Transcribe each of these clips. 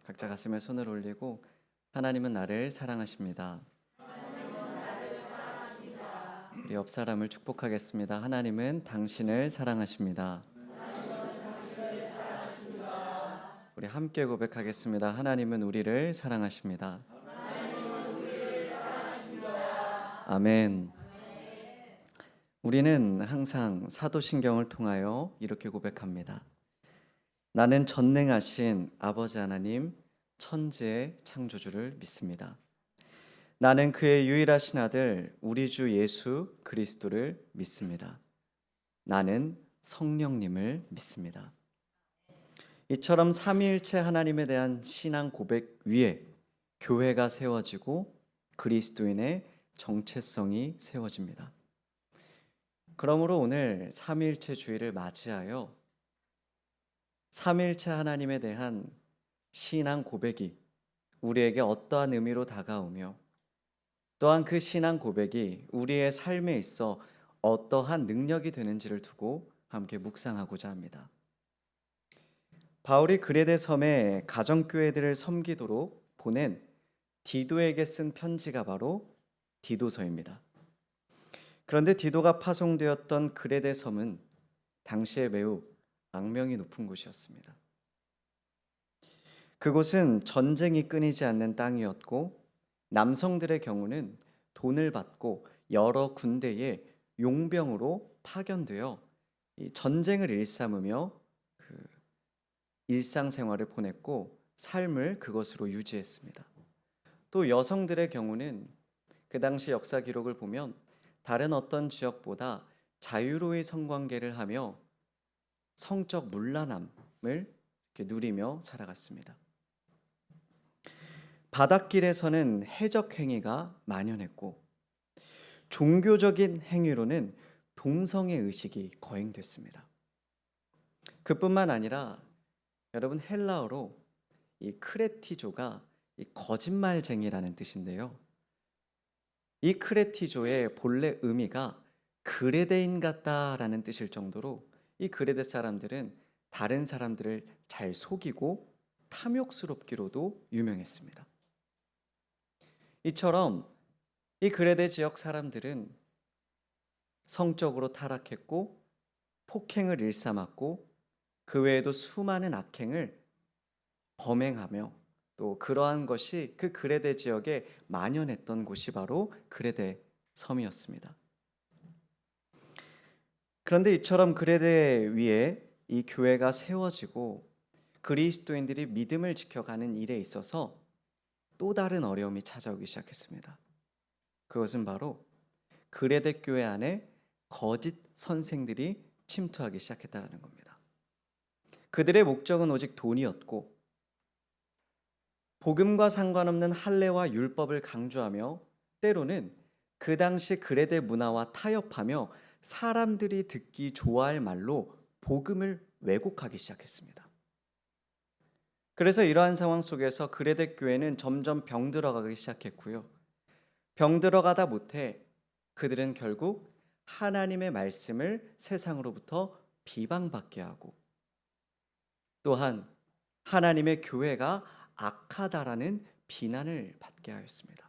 각자 가슴에 손을 올리고 하나님은 나를 사랑하십니다. 우리 옆 사람을 축복하겠습니다. 하나님은 당신을 사랑하십니다. 우리 함께 고백하겠습니다. 하나님은 우리를 사랑하십니다. 아멘. 우리는 항상 사도신경을 통하여 이렇게 고백합니다. 나는 전능하신 아버지 하나님, 천지의 창조주를 믿습니다. 나는 그의 유일하신 아들 우리 주 예수 그리스도를 믿습니다. 나는 성령님을 믿습니다. 이처럼 삼위일체 하나님에 대한 신앙 고백 위에 교회가 세워지고 그리스도인의 정체성이 세워집니다. 그러므로 오늘 삼위일체 주일을 맞이하여 삼위일체 하나님에 대한 신앙 고백이 우리에게 어떠한 의미로 다가오며 또한 그 신앙 고백이 우리의 삶에 있어 어떠한 능력이 되는지를 두고 함께 묵상하고자 합니다. 바울이 그레데 섬의 가정교회들을 섬기도록 보낸 디도에게 쓴 편지가 바로 디도서입니다. 그런데 디도가 파송되었던 그레데 섬은 당시에 매우 악명이 높은 곳이었습니다. 그곳은 전쟁이 끊이지 않는 땅이었고 남성들의 경우는 돈을 받고 여러 군대의 용병으로 파견되어 전쟁을 일삼으며 일상생활을 보냈고 삶을 그것으로 유지했습니다. 또 여성들의 경우는 그 당시 역사 기록을 보면 다른 어떤 지역보다 자유로이 성관계를 하며 성적 문란함을 누리며 살아갔습니다. 바닷길에서는 해적 행위가 만연했고 종교적인 행위로는 동성애 의식이 거행됐습니다. 그뿐만 아니라 여러분 헬라어로 이 크레티조가 이 거짓말쟁이라는 뜻인데요. 이 크레티조의 본래 의미가 그레데인 같다라는 뜻일 정도로 이 그레데 사람들은 다른 사람들을 잘 속이고 탐욕스럽기로도 유명했습니다. 이처럼 이 그레데 지역 사람들은 성적으로 타락했고 폭행을 일삼았고 그 외에도 수많은 악행을 범행하며 또 그러한 것이 그 그레데 지역에 만연했던 곳이 바로 그레데 섬이었습니다. 그런데 이처럼 그레데 위에 이 교회가 세워지고 그리스도인들이 믿음을 지켜가는 일에 있어서 또 다른 어려움이 찾아오기 시작했습니다. 그것은 바로 그레데 교회 안에 거짓 선생들이 침투하기 시작했다는 겁니다. 그들의 목적은 오직 돈이었고 복음과 상관없는 할례와 율법을 강조하며 때로는 그 당시 그레데 문화와 타협하며 사람들이 듣기 좋아할 말로 복음을 왜곡하기 시작했습니다. 그래서 이러한 상황 속에서 그레데 교회는 점점 병들어가기 시작했고요. 병들어가다 못해 그들은 결국 하나님의 말씀을 세상으로부터 비방받게 하고 또한 하나님의 교회가 악하다라는 비난을 받게 하였습니다.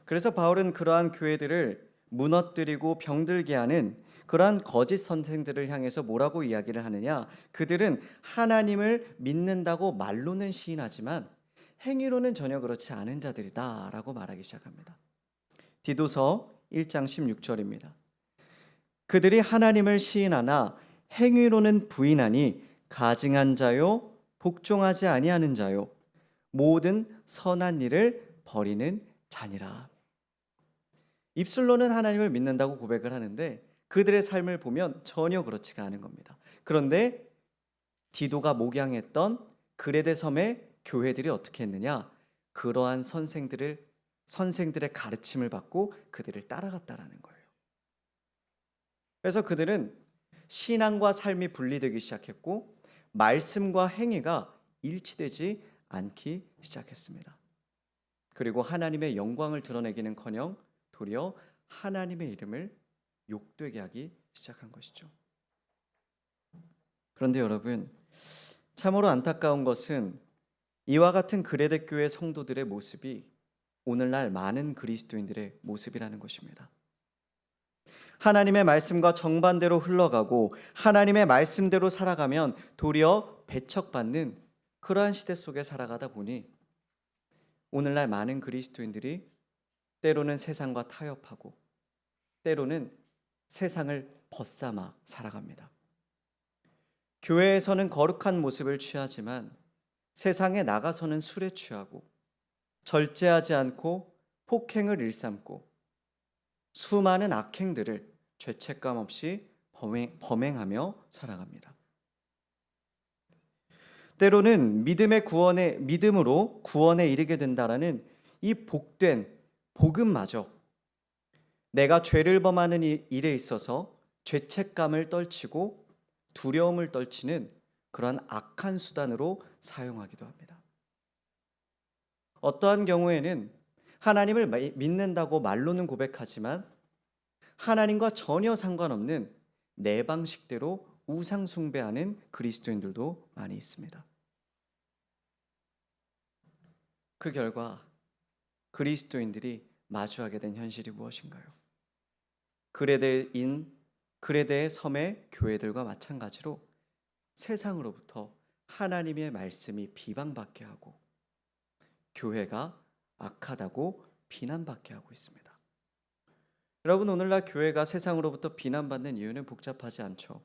그래서 바울은 그러한 교회들을 무너뜨리고 병들게 하는 그러한 거짓 선생들을 향해서 뭐라고 이야기를 하느냐? 그들은 하나님을 믿는다고 말로는 시인하지만 행위로는 전혀 그렇지 않은 자들이다 라고 말하기 시작합니다. 디도서 1장 16절입니다. 그들이 하나님을 시인하나 행위로는 부인하니 가증한 자요 복종하지 아니하는 자요 모든 선한 일을 버리는 자니라. 입술로는 하나님을 믿는다고 고백을 하는데 그들의 삶을 보면 전혀 그렇지가 않은 겁니다. 그런데 디도가 목양했던 그레데 섬의 교회들이 어떻게 했느냐? 그러한 선생들의 가르침을 받고 그들을 따라갔다라는 거예요. 그래서 그들은 신앙과 삶이 분리되기 시작했고 말씀과 행위가 일치되지 않기 시작했습니다. 그리고 하나님의 영광을 드러내기는커녕 도리어 하나님의 이름을 욕되게 하기 시작한 것이죠. 그런데 여러분, 참으로 안타까운 것은 이와 같은 그레데 교회 성도들의 모습이 오늘날 많은 그리스도인들의 모습이라는 것입니다. 하나님의 말씀과 정반대로 흘러가고 하나님의 말씀대로 살아가면 도리어 배척받는 그러한 시대 속에 살아가다 보니 오늘날 많은 그리스도인들이 때로는 세상과 타협하고 때로는 세상을 벗삼아 살아갑니다. 교회에서는 거룩한 모습을 취하지만 세상에 나가서는 술에 취하고 절제하지 않고 폭행을 일삼고 수많은 악행들을 죄책감 없이 범행하며 살아갑니다. 때로는 믿음으로 구원에 이르게 된다라는 이 복된 복음마저 내가 죄를 범하는 일에 있어서 죄책감을 떨치고 두려움을 떨치는 그러한 악한 수단으로 사용하기도 합니다. 어떠한 경우에는 하나님을 믿는다고 말로는 고백하지만 하나님과 전혀 상관없는 내 방식대로 우상 숭배하는 그리스도인들도 많이 있습니다. 그 결과 그리스도인들이 마주하게 된 현실이 무엇인가요? 그레데의 섬의 교회들과 마찬가지로 세상으로부터 하나님의 말씀이 비방받게 하고 교회가 악하다고 비난받게 하고 있습니다. 여러분, 오늘날 교회가 세상으로부터 비난받는 이유는 복잡하지 않죠.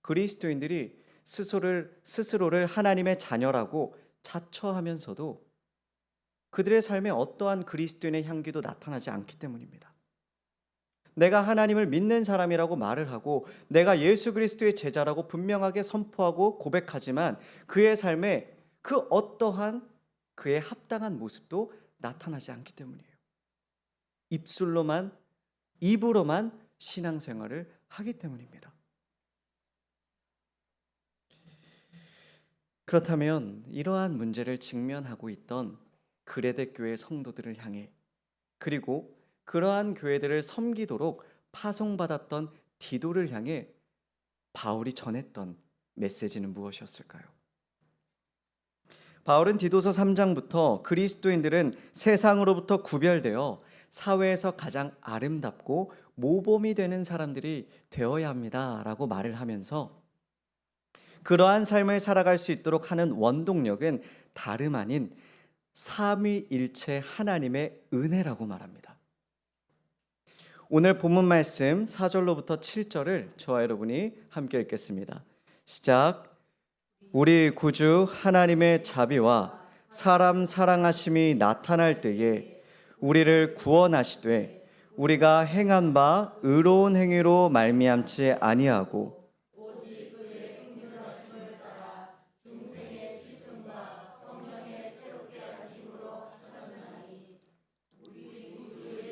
그리스도인들이 스스로를 하나님의 자녀라고 자처하면서도 그들의 삶에 어떠한 그리스도인의 향기도 나타나지 않기 때문입니다. 내가 하나님을 믿는 사람이라고 말을 하고 내가 예수 그리스도의 제자라고 분명하게 선포하고 고백하지만 그의 삶에 그 어떠한 그의 합당한 모습도 나타나지 않기 때문이에요. 입으로만 신앙생활을 하기 때문입니다. 그렇다면 이러한 문제를 직면하고 있던 그레데 교회 성도들을 향해 그리고 그러한 교회들을 섬기도록 파송받았던 디도를 향해 바울이 전했던 메시지는 무엇이었을까요? 바울은 디도서 3장부터 그리스도인들은 세상으로부터 구별되어 사회에서 가장 아름답고 모범이 되는 사람들이 되어야 합니다라고 말을 하면서 그러한 삶을 살아갈 수 있도록 하는 원동력은 다름 아닌 삼위일체 하나님의 은혜라고 말합니다. 오늘 본문 말씀 4절로부터 7절을 저와 여러분이 함께 읽겠습니다. 시작. 우리 구주 하나님의 자비와 사람 사랑하심이 나타날 때에 우리를 구원하시되 우리가 행한 바 의로운 행위로 말미암지 아니하고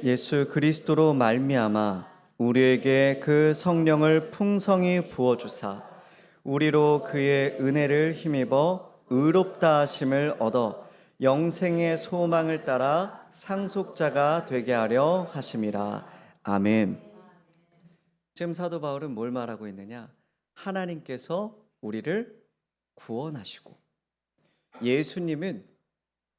예수 그리스도로 말미암아 우리에게 그 성령을 풍성히 부어 주사 우리로 그의 은혜를 힘입어 의롭다 하심을 얻어 영생의 소망을 따라 상속자가 되게 하려 하심이라. 아멘. 지금 사도 바울은 뭘 말하고 있느냐? 하나님께서 우리를 구원하시고 예수님은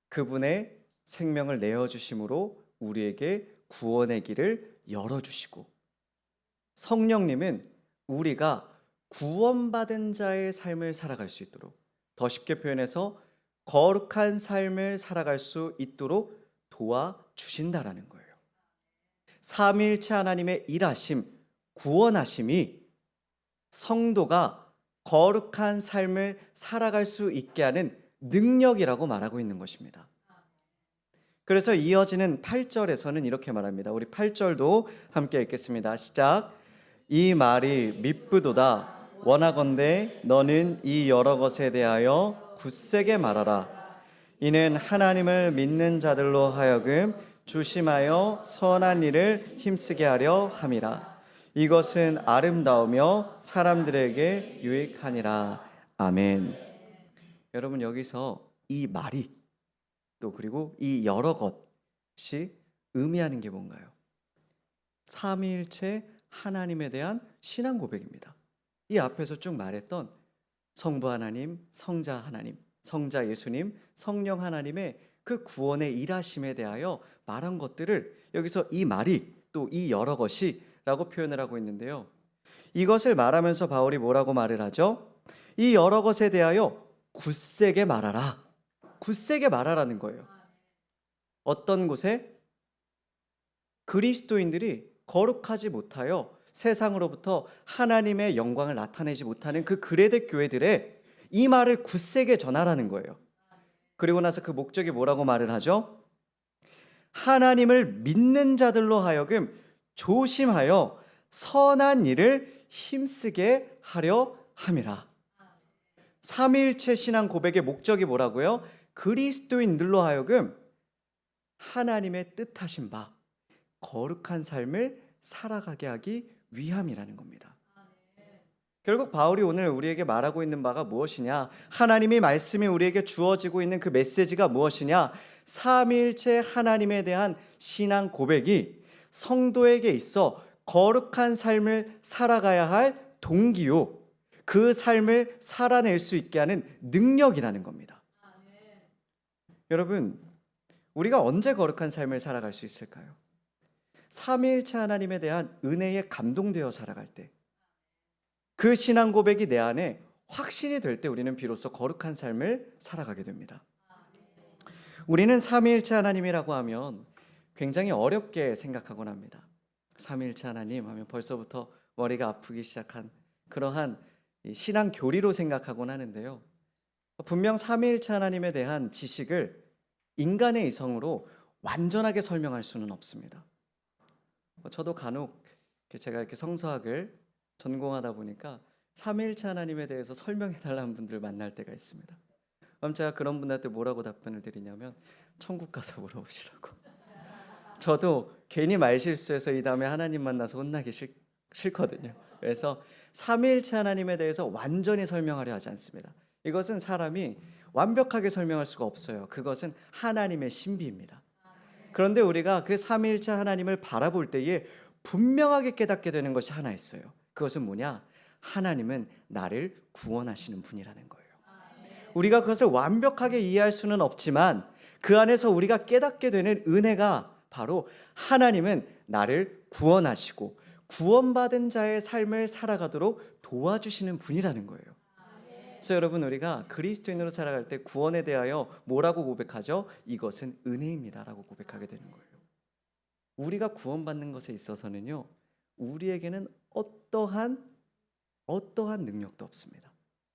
그분의 생명을 내어주심으로 우리에게 구원의 길을 열어주시고 성령님은 우리가 구원받은 자의 삶을 살아갈 수 있도록, 더 쉽게 표현해서 거룩한 삶을 살아갈 수 있도록 도와주신다라는 거예요. 삼위일체 하나님의 일하심, 구원하심이 성도가 거룩한 삶을 살아갈 수 있게 하는 능력이라고 말하고 있는 것입니다. 그래서 이어지는 8절에서는 이렇게 말합니다. 우리 8절도 함께 읽겠습니다. 시작. 이 말이 미쁘도다. 원하건대 너는 이 여러 것에 대하여 굳세게 말하라. 이는 하나님을 믿는 자들로 하여금 조심하여 선한 일을 힘쓰게 하려 함이라. 이것은 아름다우며 사람들에게 유익하니라. 아멘. 여러분, 여기서 이 말이 또 그리고 이 여러 것이 의미하는 게 뭔가요? 삼위일체 하나님에 대한 신앙 고백입니다. 이 앞에서 쭉 말했던 성부 하나님, 성자 하나님, 성자 예수님, 성령 하나님의 그 구원의 일하심에 대하여 말한 것들을 여기서 이 말이 또 이 여러 것이라고 표현을 하고 있는데요. 이것을 말하면서 바울이 뭐라고 말을 하죠? 이 여러 것에 대하여 굳세게 말하라. 굳세게 말하라는 거예요. 어떤 곳에? 그리스도인들이 거룩하지 못하여 세상으로부터 하나님의 영광을 나타내지 못하는 그 그레데 교회들의 이 말을 굳세게 전하라는 거예요. 그리고 나서 그 목적이 뭐라고 말을 하죠? 하나님을 믿는 자들로 하여금 조심하여 선한 일을 힘쓰게 하려 함이라. 삼위일체 신앙 고백의 목적이 뭐라고요? 그리스도인들로 하여금 하나님의 뜻하신 바 거룩한 삶을 살아가게 하기 위함이라는 겁니다. 결국 바울이 오늘 우리에게 말하고 있는 바가 무엇이냐? 하나님의 말씀이 우리에게 주어지고 있는 그 메시지가 무엇이냐? 삼위일체 하나님에 대한 신앙 고백이 성도에게 있어 거룩한 삶을 살아가야 할 동기요, 그 삶을 살아낼 수 있게 하는 능력이라는 겁니다. 여러분, 우리가 언제 거룩한 삶을 살아갈 수 있을까요? 삼위일체 하나님에 대한 은혜에 감동되어 살아갈 때, 그 신앙 고백이 내 안에 확신이 될 때 우리는 비로소 거룩한 삶을 살아가게 됩니다. 우리는 삼위일체 하나님이라고 하면 굉장히 어렵게 생각하곤 합니다. 삼위일체 하나님 하면 벌써부터 머리가 아프기 시작한 그러한 신앙 교리로 생각하곤 하는데요. 분명 삼위일체 하나님에 대한 지식을 인간의 이성으로 완전하게 설명할 수는 없습니다. 저도 간혹 제가 이렇게 성서학을 전공하다 보니까 삼위일체 하나님에 대해서 설명해 달라는 분들을 만날 때가 있습니다. 그럼 제가 그런 분들한테 뭐라고 답변을 드리냐면 천국 가서 물어보시라고. 저도 괜히 말실수해서 이 다음에 하나님 만나서 혼나기 싫거든요. 그래서 삼위일체 하나님에 대해서 완전히 설명하려 하지 않습니다. 이것은 사람이 완벽하게 설명할 수가 없어요. 그것은 하나님의 신비입니다. 그런데 우리가 그 삼위일체 하나님을 바라볼 때에 분명하게 깨닫게 되는 것이 하나 있어요. 그것은 뭐냐? 하나님은 나를 구원하시는 분이라는 거예요. 우리가 그것을 완벽하게 이해할 수는 없지만 그 안에서 우리가 깨닫게 되는 은혜가 바로 하나님은 나를 구원하시고 구원받은 자의 삶을 살아가도록 도와주시는 분이라는 거예요. 그래서 여러분, 우리가 그리스도인으로 살아갈 때 구원에 대하여 뭐라고 고백하죠? 이것은 은혜입니다라고 고백하게 되는 거예요. 우리가 구원받는 것에 있어서는요, 우리에게는 어떠한 능력도 없습니다.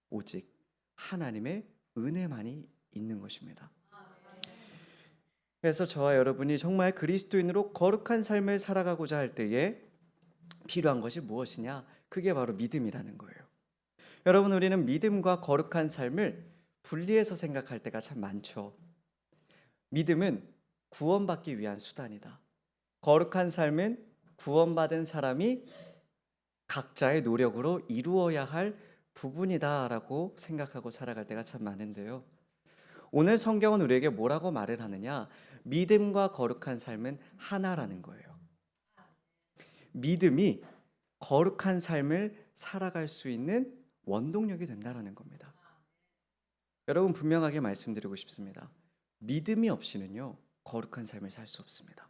오직 하나님의 은혜만이 있는 것입니다. 그래서 저와 여러분이 정말 그리스도인으로 거룩한 삶을 살아가고자 할 때에 필요한 것이 무엇이냐? 그게 바로 믿음이라는 거예요. 여러분, 우리는 믿음과 거룩한 삶을 분리해서 생각할 때가 참 많죠. 믿음은 구원받기 위한 수단이다. 거룩한 삶은 구원받은 사람이 각자의 노력으로 이루어야 할 부분이다라고 생각하고 살아갈 때가 참 많은데요. 오늘 성경은 우리에게 뭐라고 말을 하느냐? 믿음과 거룩한 삶은 하나라는 거예요. 믿음이 거룩한 삶을 살아갈 수 있는 원동력이 된다라는 겁니다. 여러분, 분명하게 말씀드리고 싶습니다. 믿음이 없이는요, 거룩한 삶을 살 수 없습니다.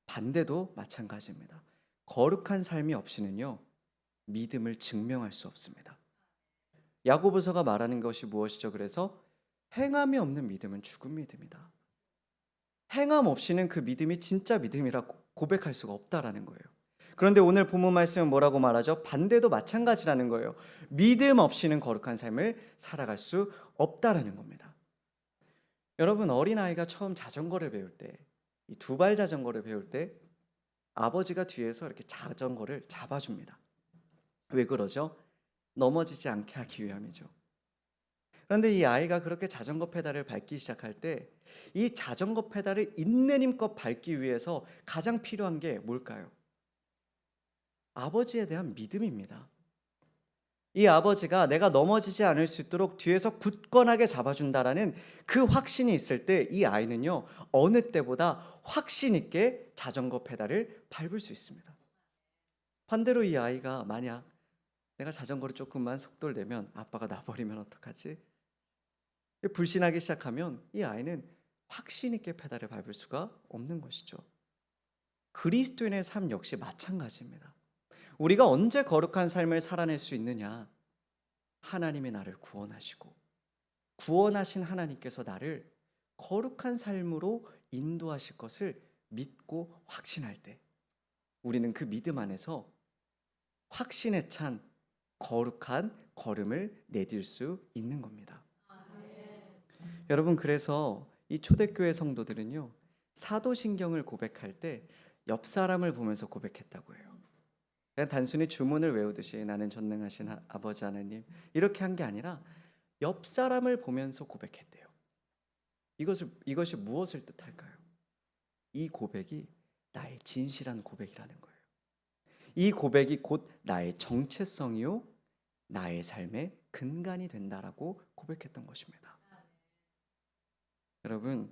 반대도 마찬가지입니다. 거룩한 삶이 없이는요, 믿음을 증명할 수 없습니다. 야고보서가 말하는 것이 무엇이죠? 그래서 행함이 없는 믿음은 죽은 믿음이다. 행함 없이는 그 믿음이 진짜 믿음이라 고백할 수가 없다라는 거예요. 그런데 오늘 본문 말씀은 뭐라고 말하죠? 반대도 마찬가지라는 거예요. 믿음 없이는 거룩한 삶을 살아갈 수 없다라는 겁니다. 여러분, 어린아이가 처음 자전거를 배울 때, 이 두발 자전거를 배울 때 아버지가 뒤에서 이렇게 자전거를 잡아줍니다. 왜 그러죠? 넘어지지 않게 하기 위함이죠. 그런데 이 아이가 그렇게 자전거 페달을 밟기 시작할 때 이 자전거 페달을 있는 힘껏 밟기 위해서 가장 필요한 게 뭘까요? 아버지에 대한 믿음입니다. 이 아버지가 내가 넘어지지 않을 수 있도록 뒤에서 굳건하게 잡아준다라는 그 확신이 있을 때 이 아이는요, 어느 때보다 확신 있게 자전거 페달을 밟을 수 있습니다. 반대로 이 아이가 만약 내가 자전거를 조금만 속도를 내면 아빠가 놔버리면 어떡하지? 불신하기 시작하면 이 아이는 확신 있게 페달을 밟을 수가 없는 것이죠. 그리스도인의 삶 역시 마찬가지입니다. 우리가 언제 거룩한 삶을 살아낼 수 있느냐? 하나님이 나를 구원하시고 구원하신 하나님께서 나를 거룩한 삶으로 인도하실 것을 믿고 확신할 때 우리는 그 믿음 안에서 확신에 찬 거룩한 걸음을 내딜 수 있는 겁니다. 여러분, 그래서 이 초대교회 성도들은요, 사도신경을 고백할 때 옆 사람을 보면서 고백했다고 해요. 그냥 단순히 주문을 외우듯이 나는 전능하신 아버지 하나님 이렇게 한 게 아니라 옆 사람을 보면서 고백했대요. 이것이 무엇을 뜻할까요? 이 고백이 나의 진실한 고백이라는 거예요. 이 고백이 곧 나의 정체성이요 나의 삶의 근간이 된다라고 고백했던 것입니다. 여러분,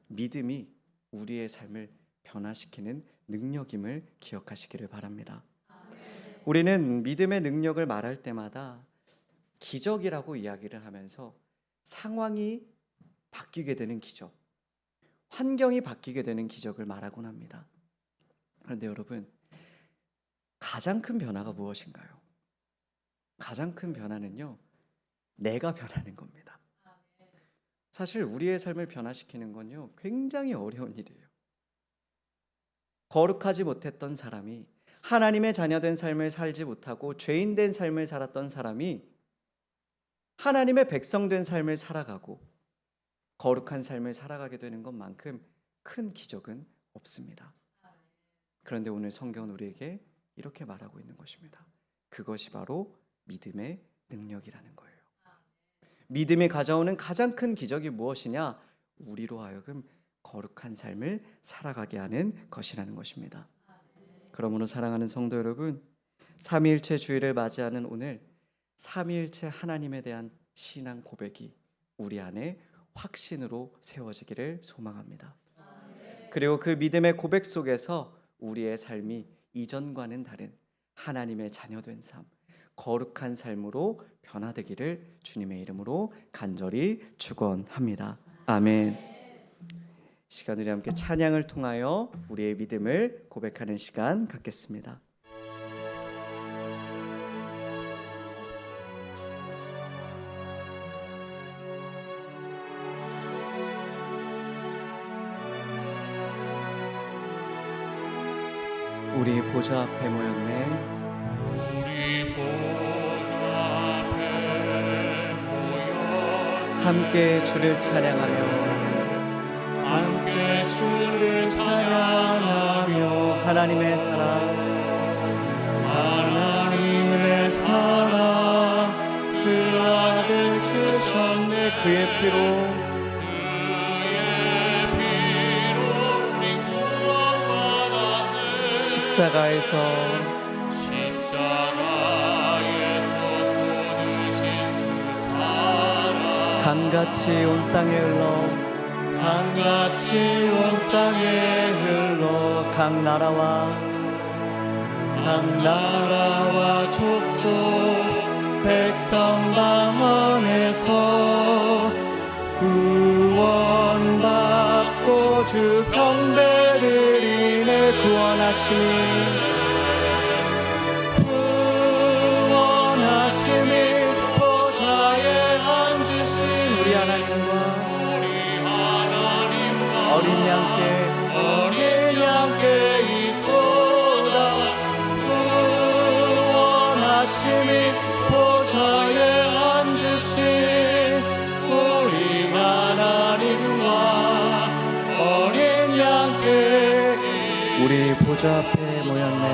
믿음이 우리의 삶을 변화시키는 능력임을 기억하시기를 바랍니다. 우리는 믿음의 능력을 말할 때마다 기적이라고 이야기를 하면서 상황이 바뀌게 되는 기적, 환경이 바뀌게 되는 기적을 말하곤 합니다. 그런데 여러분, 가장 큰 변화가 무엇인가요? 가장 큰 변화는요, 내가 변하는 겁니다. 사실 우리의 삶을 변화시키는 건요, 굉장히 어려운 일이에요. 거룩하지 못했던 사람이, 하나님의 자녀된 삶을 살지 못하고 죄인된 삶을 살았던 사람이 하나님의 백성된 삶을 살아가고 거룩한 삶을 살아가게 되는 것만큼 큰 기적은 없습니다. 그런데 오늘 성경은 우리에게 이렇게 말하고 있는 것입니다. 그것이 바로 믿음의 능력이라는 거예요. 믿음이 가져오는 가장 큰 기적이 무엇이냐? 우리로 하여금 거룩한 삶을 살아가게 하는 것이라는 것입니다. 그러므로 사랑하는 성도 여러분, 삼위일체 주일을 맞이하는 오늘 삼위일체 하나님에 대한 신앙 고백이 우리 안에 확신으로 세워지기를 소망합니다. 그리고 그 믿음의 고백 속에서 우리의 삶이 이전과는 다른 하나님의 자녀된 삶, 거룩한 삶으로 변화되기를 주님의 이름으로 간절히 축원합니다. 아멘. 시간 우리 함께 찬양을 통하여 우리의 믿음을 고백하는 시간 갖겠습니다. 우리 보좌 앞에 모였네. 우리 보좌 앞에 모여 함께 주를 찬양하며 함께 주를 찬양하며 하나님의 사랑, 하나님의 사랑 그 아들 주셨네. 그의 피로 우리 구원받았네. 십자가에서 쏟으신 그 사랑 강같이 온 땅에 흘러 강같이 온 땅에 흘러 각 나라와 족속 백성 방언에서 구원받고 주 형제들이 내 구원하심이 보좌에 앉으신 우리 하나님과 어린 양께 있도다. 구원하심이 보좌에 앉으신 우리 하나님과 어린 양께 우리 보좌 앞에 모였네.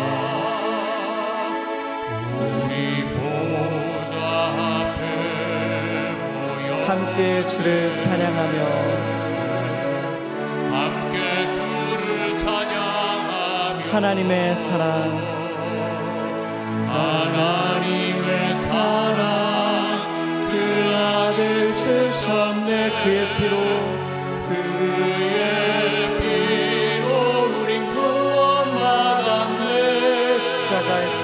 우리 보좌 앞에 모여 함께 주를 찬양하며 함께 주를 찬양하며 하나님의 사랑, 하나님의 사랑 그 아들 주셨네. 그의 피로 우린 구원받았네. 십자가에서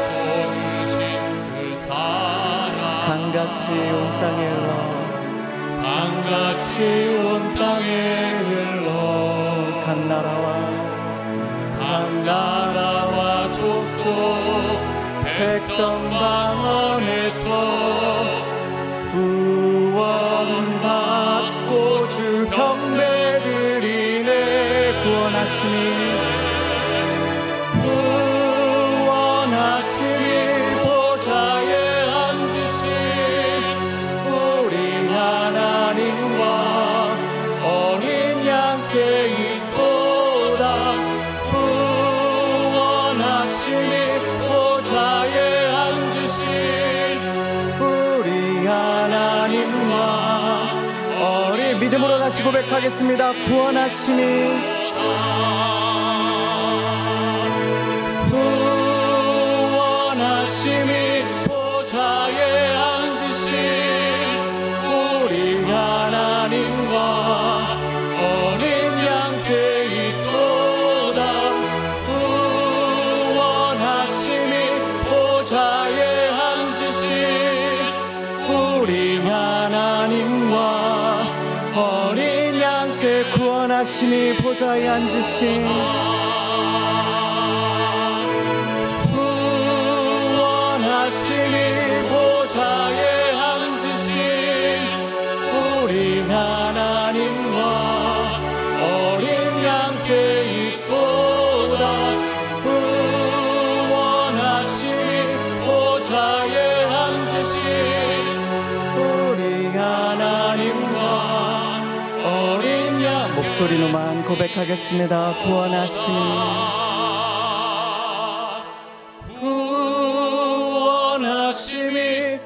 쏟으신 그 사랑 강같이 온 땅에 흘러 강같이 온 땅에 흘러 각 나라와 족속 백성 방언에서 구원받고 주 경배드리네. 구원하심이 보좌에 앉으신 우리 하나님과 어린 양께 있도다. 구원하심이 보좌에 앉으신 우리 하나님과 어린 믿음으로 다시 고백하겠습니다. 구원하심이 보좌에 앉으신 우리 하나님과 어린 양께 있도다. 구원하심이 보좌에 앉으신 우리 하나님과 어린 양께 구원하심이 보좌에 앉으신 구원하심이 보좌에 앉으신 우리 하나님과 어린 양께 있도다. 구원하심이 보좌에 앉으신 우리 하나님과 어린 양 목소리로만 고백하겠습니다. 구원하심이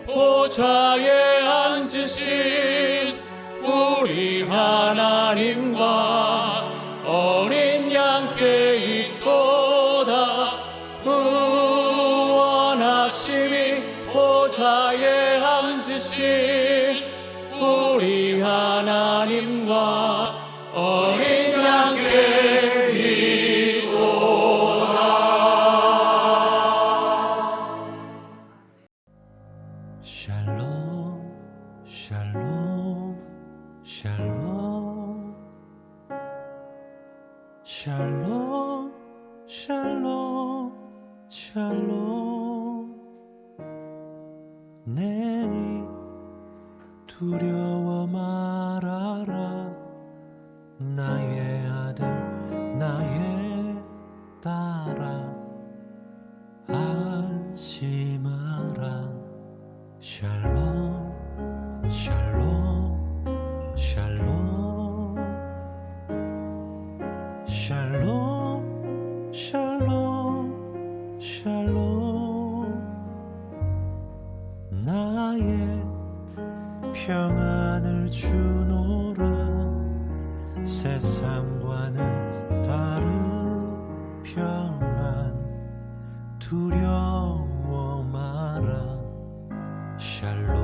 보좌에 앉으신 우리 하나님과 어린 양께 있도다. 구원하심이 보좌에 앉으신 우리 하나님과 어린 양께 있도다. 샬롬 샬롬 샬롬 샬롬 샬롬 샬롬 내니 두려워 말아라 나의 아들 나의 딸아 안심하라 샬롬 샬롬 샬롬 샬롬 샬롬 샬롬 나의 평안을 주노라 세상과는 다른 평안 두려워 마라 샬롬